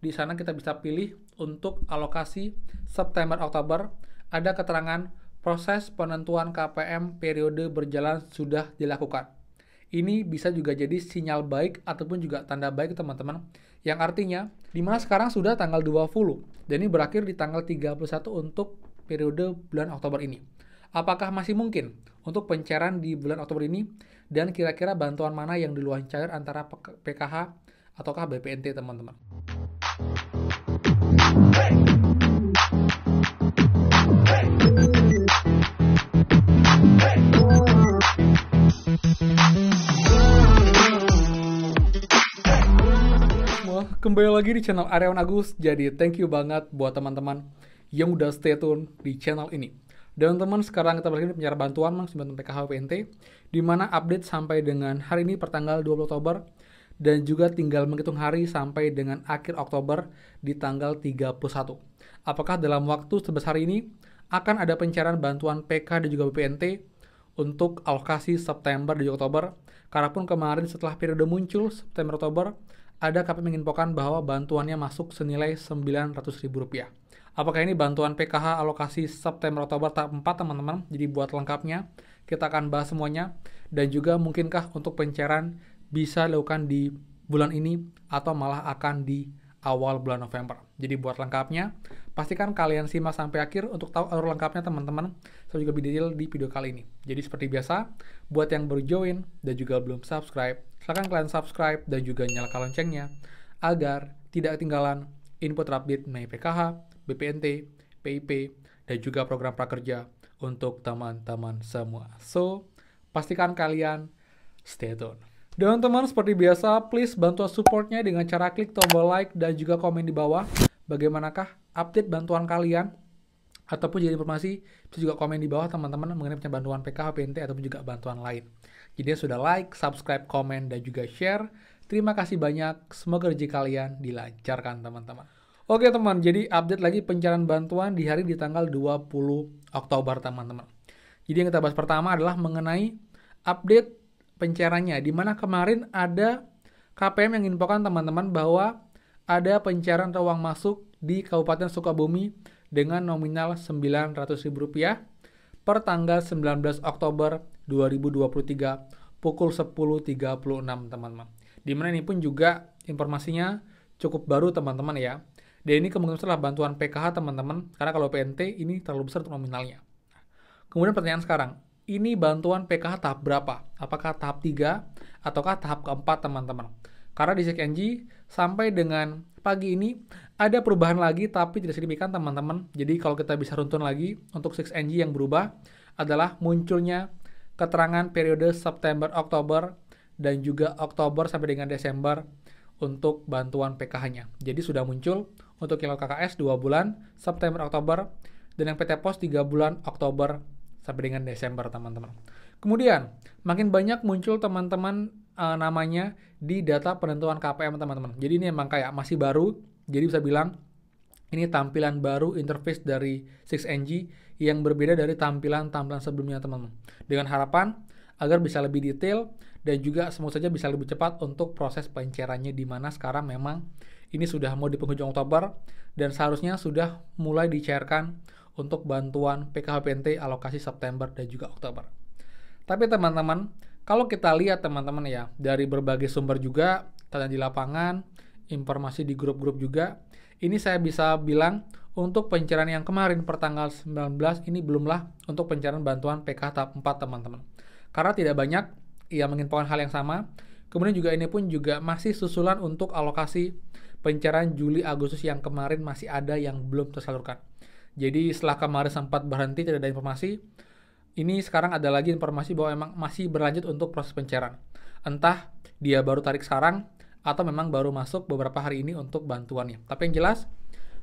Di sana kita bisa pilih untuk alokasi September-Oktober, ada keterangan proses penentuan KPM periode berjalan sudah dilakukan. Ini bisa juga jadi sinyal baik ataupun juga tanda baik teman-teman, yang artinya dimana sekarang sudah tanggal 20 dan ini berakhir di tanggal 31 untuk periode bulan Oktober ini. Apakah masih mungkin untuk pencairan di bulan Oktober ini, dan kira-kira bantuan mana yang duluan cair antara PKH ataukah BPNT teman-teman? Kembali lagi di channel Aryawan Agus. Jadi thank you banget buat teman-teman yang udah stay tune di channel ini. Dan teman-teman, sekarang kita balik di pencarian bantuan bantuan PKH BPNT, di mana update sampai dengan hari ini pertanggal 20 Oktober dan juga tinggal menghitung hari sampai dengan akhir Oktober di tanggal 31. Apakah dalam waktu sebesar ini akan ada pencairan bantuan PK dan juga BPNT untuk alokasi September dan juga Oktober? Karena pun kemarin setelah periode muncul September Oktober, ada KPM menginfokan bahwa bantuannya masuk senilai Rp900.000. Apakah ini bantuan PKH alokasi September Oktober tahap 4 teman-teman? Jadi buat lengkapnya kita akan bahas semuanya, dan juga mungkinkah untuk pencairan bisa dilakukan di bulan ini atau malah akan di awal bulan November. Jadi buat lengkapnya pastikan kalian simak sampai akhir untuk tahu alur lengkapnya teman-teman. Saya juga lebih detail di video kali ini. Jadi seperti biasa, buat yang baru join dan juga belum subscribe, silahkan kalian subscribe dan juga nyalakan loncengnya agar tidak ketinggalan info terupdate mengenai PKH, BPNT, PIP, dan juga program prakerja untuk teman-teman semua. So, pastikan kalian stay tune. Dan teman-teman, seperti biasa, please bantu supportnya dengan cara klik tombol like dan juga komen di bawah. Bagaimanakah update bantuan kalian? Ataupun jadi informasi, bisa juga komen di bawah teman-teman mengenai bantuan PKH, BPNT, ataupun juga bantuan lain. Jadi sudah like, subscribe, komen, dan juga share. Terima kasih banyak. Semoga rezeki kalian dilancarkan teman-teman. Oke teman, jadi update lagi pencairan bantuan di hari di tanggal 20 Oktober teman-teman. Jadi yang kita bahas pertama adalah mengenai update pencairannya, di mana kemarin ada KPM yang infokan teman-teman bahwa ada pencairan ruang masuk di Kabupaten Sukabumi dengan nominal Rp900.000 per tanggal 19 Oktober 2023 pukul 10.36 teman-teman. Dimana ini pun juga informasinya cukup baru teman-teman ya. Dan ini kemungkinan besar bantuan PKH teman-teman, karena kalau PNT ini terlalu besar untuk nominalnya. Kemudian pertanyaan sekarang, ini bantuan PKH tahap berapa? Apakah tahap 3 ataukah tahap keempat teman-teman? Karena di CekNG sampai dengan pagi ini ada perubahan lagi tapi tidak signifikan teman-teman. Jadi kalau kita bisa runtun lagi untuk 6NG yang berubah adalah munculnya keterangan periode September, Oktober, dan juga Oktober sampai dengan Desember untuk bantuan PKH-nya. Jadi sudah muncul untuk kilau KKS 2 bulan, September, Oktober, dan yang PT Pos 3 bulan, Oktober sampai dengan Desember teman-teman. Kemudian makin banyak muncul teman-teman namanya di data penentuan KPM teman-teman. Jadi ini emang kayak masih baru, jadi bisa bilang ini tampilan baru interface dari 6NG yang berbeda dari tampilan-tampilan sebelumnya teman-teman. Dengan harapan agar bisa lebih detail dan juga semoga saja bisa lebih cepat untuk proses pencairannya, di mana sekarang memang ini sudah mau di penghujung Oktober dan seharusnya sudah mulai dicairkan untuk bantuan PKH BPNT alokasi September dan juga Oktober. Tapi teman-teman, kalau kita lihat teman-teman ya, dari berbagai sumber juga, tanya di lapangan, informasi di grup-grup juga, ini saya bisa bilang untuk pencairan yang kemarin pertanggal 19 ini belumlah untuk pencairan bantuan PKH tahap 4 teman-teman. Karena tidak banyak yang menginfokan hal yang sama. Kemudian juga ini pun juga masih susulan untuk alokasi pencairan Juli Agustus yang kemarin masih ada yang belum tersalurkan. Jadi setelah kemarin sempat berhenti tidak ada informasi, ini sekarang ada lagi informasi bahwa memang masih berlanjut untuk proses pencairan. Entah dia baru tarik sekarang atau memang baru masuk beberapa hari ini untuk bantuannya. Tapi yang jelas,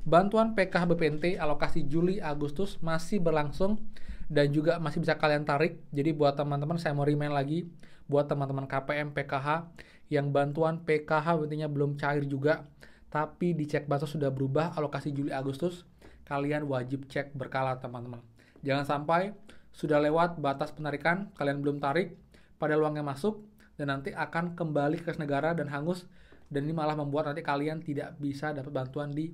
bantuan PKH BPNT alokasi Juli Agustus masih berlangsung dan juga masih bisa kalian tarik. Jadi buat teman-teman saya mau remind lagi buat teman-teman KPM PKH yang bantuan PKH BPNT-nya belum cair juga, tapi dicek bansos sudah berubah alokasi Juli Agustus, kalian wajib cek berkala teman-teman. Jangan sampai sudah lewat batas penarikan, kalian belum tarik, pada uangnya masuk, dan nanti akan kembali ke kas negara dan hangus dan ini malah membuat nanti kalian tidak bisa dapat bantuan di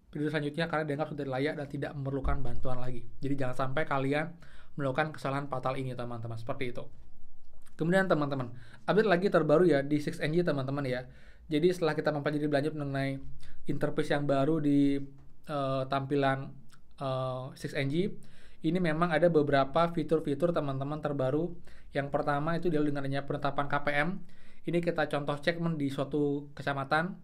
periode selanjutnya karena dianggap sudah layak dan tidak memerlukan bantuan lagi. Jadi jangan sampai kalian melakukan kesalahan fatal ini teman-teman, seperti itu. Kemudian teman-teman, update lagi terbaru ya di 6NG teman-teman ya. Jadi setelah kita mempelajari lebih lanjut mengenai interface yang baru di tampilan 6NG, ini memang ada beberapa fitur-fitur teman-teman terbaru. Yang pertama itu adalah dengan adanya penetapan KPM. Ini kita contoh cek di suatu kecamatan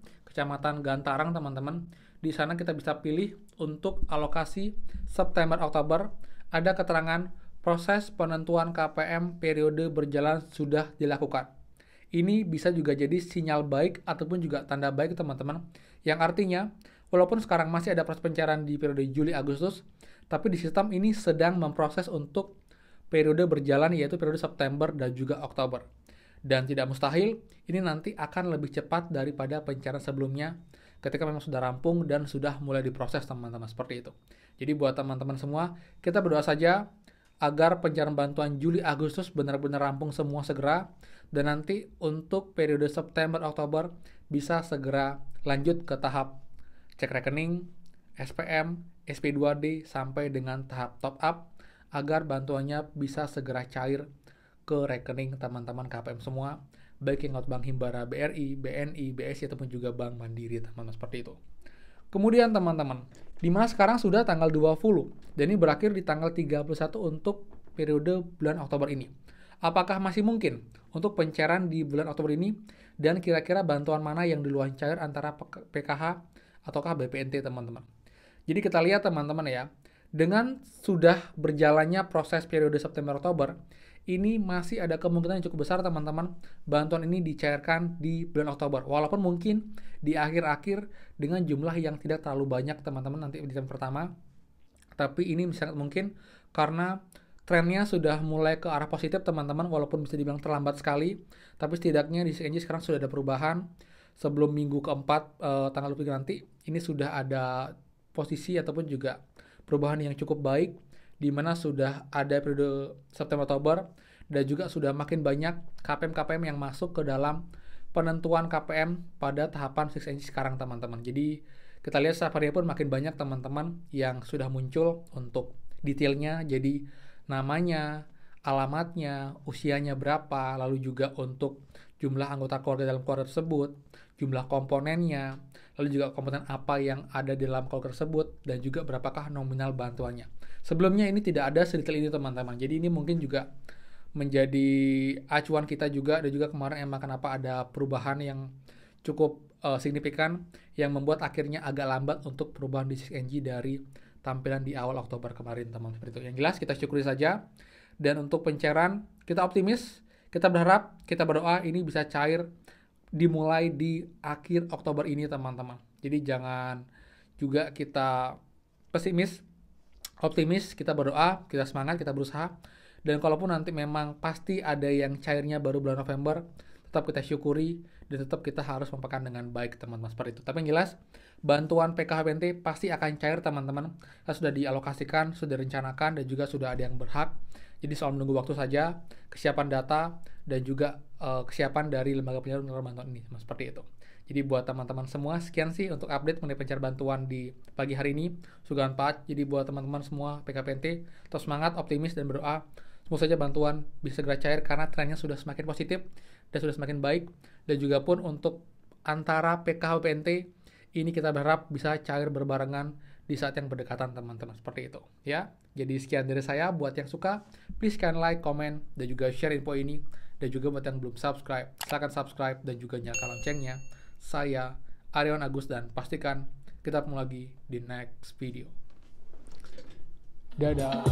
Gantarang teman-teman. Di sana kita bisa pilih untuk alokasi September-Oktober, ada keterangan proses penentuan KPM periode berjalan sudah dilakukan. Ini bisa juga jadi sinyal baik ataupun juga tanda baik teman-teman, yang artinya walaupun sekarang masih ada proses pencairan di periode Juli-Agustus, tapi di sistem ini sedang memproses untuk periode berjalan yaitu periode September dan juga Oktober. Dan tidak mustahil ini nanti akan lebih cepat daripada pencairan sebelumnya ketika memang sudah rampung dan sudah mulai diproses teman-teman, seperti itu. Jadi buat teman-teman semua, kita berdoa saja agar pencairan bantuan Juli-Agustus benar-benar rampung semua segera, dan nanti untuk periode September-Oktober bisa segera lanjut ke tahap cek rekening, SPM, SP2D sampai dengan tahap top up agar bantuannya bisa segera cair ke rekening teman-teman KPM semua, baik yang lewat Bank Himbara BRI, BNI, BSI ataupun juga Bank Mandiri teman-teman, seperti itu. Kemudian teman-teman, dimana sekarang sudah tanggal 20 dan ini berakhir di tanggal 31 untuk periode bulan Oktober ini. Apakah masih mungkin untuk pencairan di bulan Oktober ini, dan kira-kira bantuan mana yang duluan cair antara PKH ataukah BPNT teman-teman? Jadi kita lihat teman-teman ya, dengan sudah berjalannya proses periode September-Oktober, ini masih ada kemungkinan yang cukup besar teman-teman bantuan ini dicairkan di bulan Oktober. Walaupun mungkin di akhir-akhir dengan jumlah yang tidak terlalu banyak teman-teman nanti di tahun pertama. Tapi ini sangat mungkin karena trennya sudah mulai ke arah positif teman-teman, walaupun bisa dibilang terlambat sekali. Tapi setidaknya di 6NG sekarang sudah ada perubahan. Sebelum minggu keempat tanggal 23 nanti, ini sudah ada posisi ataupun juga perubahan yang cukup baik, di mana sudah ada periode September-Oktober dan juga sudah makin banyak KPM-KPM yang masuk ke dalam penentuan KPM pada tahapan 6NG sekarang teman-teman. Jadi kita lihat setiap harinya pun makin banyak teman-teman yang sudah muncul untuk detailnya, jadi namanya, alamatnya, usianya berapa, lalu juga untuk jumlah anggota keluarga dalam keluarga tersebut, jumlah komponennya, lalu juga komponen apa yang ada di dalam keluarga tersebut, dan juga berapakah nominal bantuannya. Sebelumnya ini tidak ada sedetail ini teman-teman, jadi ini mungkin juga menjadi acuan kita juga, dan juga kemarin emang kenapa ada perubahan yang cukup signifikan yang membuat akhirnya agak lambat untuk perubahan di 6NG dari tampilan di awal Oktober kemarin teman-teman. Seperti itu. Yang jelas kita syukuri saja, dan untuk pencairan kita optimis, kita berharap, kita berdoa ini bisa cair dimulai di akhir Oktober ini teman-teman. Jadi jangan juga kita pesimis, optimis, kita berdoa, kita semangat, kita berusaha. Dan kalaupun nanti memang pasti ada yang cairnya baru bulan November, tetap kita syukuri dan tetap kita harus mempekan dengan baik teman-teman, seperti itu. Tapi yang jelas bantuan PKH-BPNT pasti akan cair teman-teman. Sudah dialokasikan, sudah direncanakan, dan juga sudah ada yang berhak. Jadi soal menunggu waktu saja, kesiapan data, dan juga kesiapan dari lembaga penyalur bantuan ini, seperti itu. Jadi buat teman-teman semua, sekian sih untuk update mengenai pencairan bantuan di pagi hari ini. Semoga bermanfaat. Jadi buat teman-teman semua PKH-BPNT, tetap semangat, optimis, dan berdoa semoga saja bantuan bisa segera cair karena trennya sudah semakin positif dan sudah semakin baik. Dan juga pun untuk antara PKH-BPNT ini kita berharap bisa cair berbarengan di saat yang berdekatan teman-teman, seperti itu ya. Jadi sekian dari saya. Buat yang suka, please kalian like, comment, dan juga share info ini. Dan juga buat yang belum subscribe, silahkan subscribe dan juga nyalakan loncengnya. Saya Aryawan Agus, dan pastikan kita ketemu lagi di next video. Dadah.